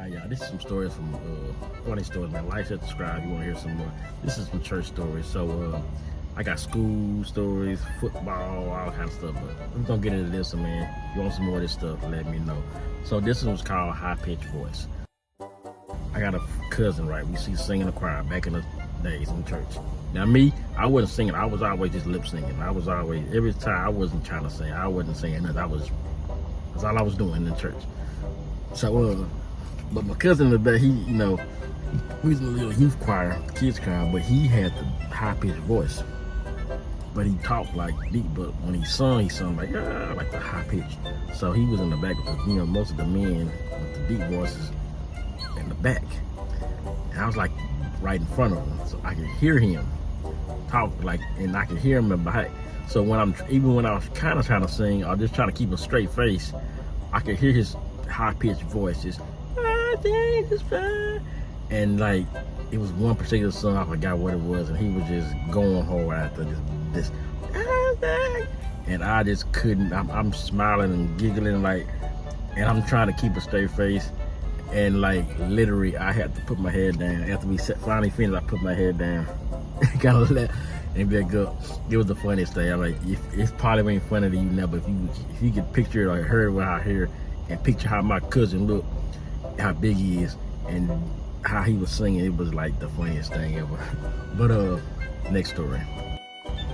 Alright, y'all, this is some stories from funny stories, man. Like, share, subscribe. You want to hear some more? This is some church stories. So I got school stories, football, all kind of stuff. But we're gonna get into this one, man. If you want some more of this stuff, let me know. So this one was called High Pitched Voice. I got a cousin, right? We see singing a choir back in the days in church. Now me, I wasn't singing. I was always just lip singing. I was always, every time I wasn't trying to sing. I wasn't singing nothing. That's all I was doing in church. So but my cousin today, he, we was in a little youth choir, kids choir, but he had the high pitched voice. But he talked like deep, but when he sung like the high pitch. So he was in the back because most of the men with the deep voices in the back. And I was like right in front of him, so I could hear him talk and I could hear him in the back. So when when I was kind of trying to sing or just trying to keep a straight face, I could hear his high pitched voice just. And it was one particular song, I forgot what it was, and he was just going hard after this and I just couldn't. I'm smiling and giggling and I'm trying to keep a straight face, and literally I had to put my head down. After we finally finished, I put my head down kind of let and be like, it was the funniest thing. I'm like, it's probably ain't funny to you now, but if you could picture it or heard what I hear and picture how my cousin looked, how big he is, and how he was singing, it was like the funniest thing ever. But next story,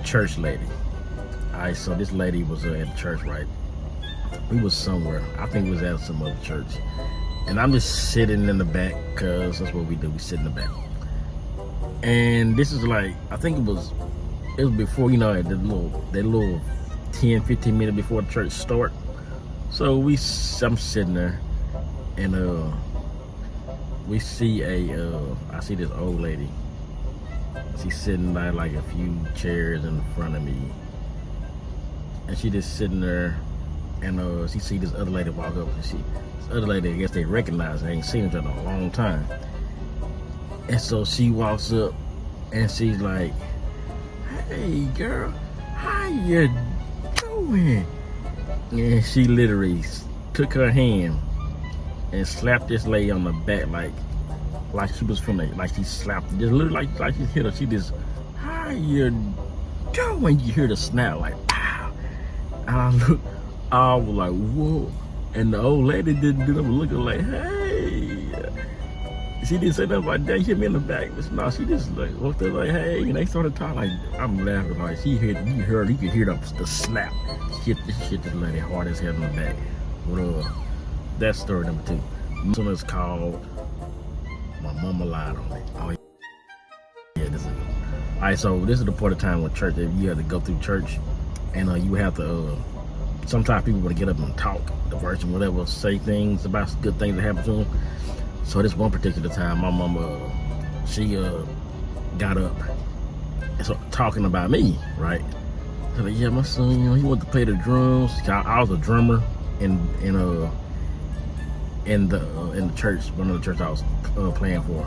church lady. Alright, so this lady was at church, right? We was somewhere, I think it was at some other church, and I'm just sitting in the back because that's what we do. We sit in the back, and this is I think it was before that little 10-15 minutes before the church start. So I'm sitting there. And we see I see this old lady. She's sitting by a few chairs in front of me, and she just sitting there. And she see this other lady walk up, and this other lady, I guess they recognize her. They ain't seen each other in a long time. And so she walks up, and she's like, "Hey, girl, how you doing?" And she literally took her hand and slapped this lady on the back like she was from she slapped, just literally like she hit her. She just, "How you doing?" You hear the snap pow. And I was like, whoa. And the old lady didn't do nothing, looking like, hey. She didn't say nothing like that. You hit me in the back. But no, she just walked up hey, and they started talking I'm laughing you could hear the snap. She hit this lady hard as hell in the back. But that's story number 2. This one is called My Mama Lied on Me. Oh yeah, this is it. Alright, so this is the part of time when church, you have to go through church, and you have to sometimes people want to get up and talk, the verse and whatever, say things about good things that happen to them. So this one particular time, my mama, she got up and started talking about me, right? So yeah, my son, he wanted to play the drums. I was a drummer in the church, one of the church I was playing for.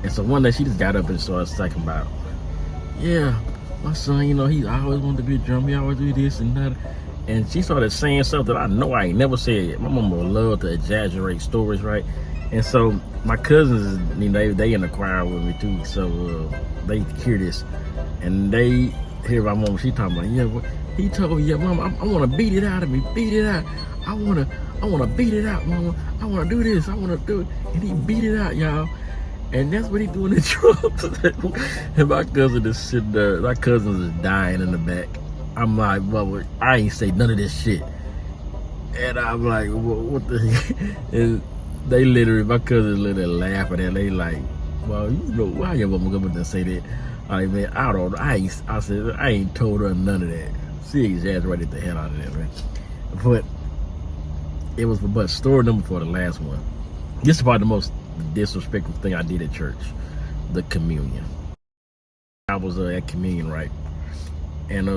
And so one day she just got up and started talking about, yeah, my son, he always wanted to be a drummer. He always do this and that. And she started saying something I know I ain't never said. My mama would love to exaggerate stories, right? And so my cousins, they in the choir with me too. So they hear this, and they hear my mama. She talking about, yeah, well, he told me, yeah, mama, I want to beat it out of me, beat it out. I want to beat it out, mama. I want to do this. I want to do it. And he beat it out, y'all. And that's what he doing in drums. And my cousin is sitting there. My cousin is dying in the back. I'm like, mama, I ain't say none of this shit. And I'm like, what the heck? And they my cousins literally laughing at it. They like, well, why your mama come up and say that? I mean, I don't know. I said, I ain't told her none of that. She exaggerated the hell out of that, man. But it was but story number for the last one. This is probably the most disrespectful thing I did at church, the communion. I was at communion, right? And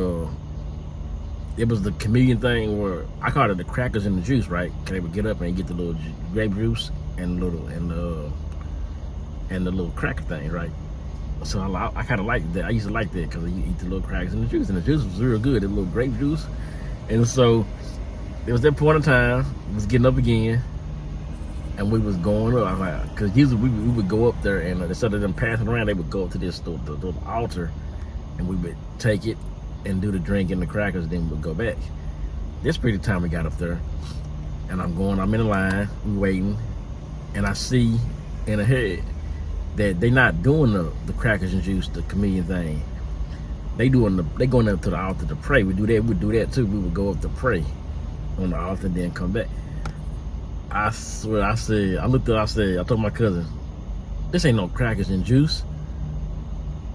it was the communion thing where I called it the crackers and the juice, right? They would get up and get the little grape juice and the little cracker thing, right? So I kind of liked that. I used to like that because you eat the little crackers and the juice was real good, the little grape juice. And so it was that point in time, I was getting up again, and we was going up. I'm like, cause usually we would go up there, and instead of them passing around, they would go up to this the altar, and we would take it and do the drink and the crackers, then we'd go back. This period of time we got up there, and I'm in the line, we waiting, and I see in ahead that they not doing the crackers and juice, the communion thing. They going up to the altar to pray. We do that too. We would go up to pray on the altar, then come back. I swear, I told my cousin, this ain't no crackers and juice.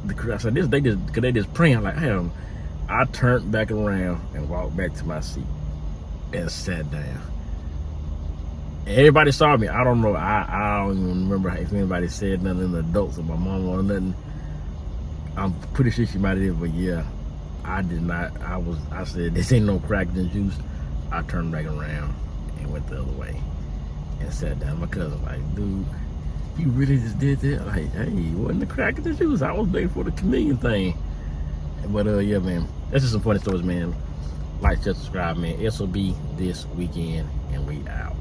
I said, they just praying. I'm like, hell. I turned back around and walked back to my seat and sat down. Everybody saw me. I don't know. I don't even remember if anybody said nothing, the adults or my mom or nothing. I'm pretty sure she might have, but yeah, I did not. I said, this ain't no crackers and juice. I turned back around and went the other way and sat down. My cousin like, dude, you really just did that? Like, hey, it wasn't the crackers and juice. I was waiting for the communion thing. But yeah, man, that's just some funny stories, man. Like, share, subscribe, man. SOB this weekend, and we out.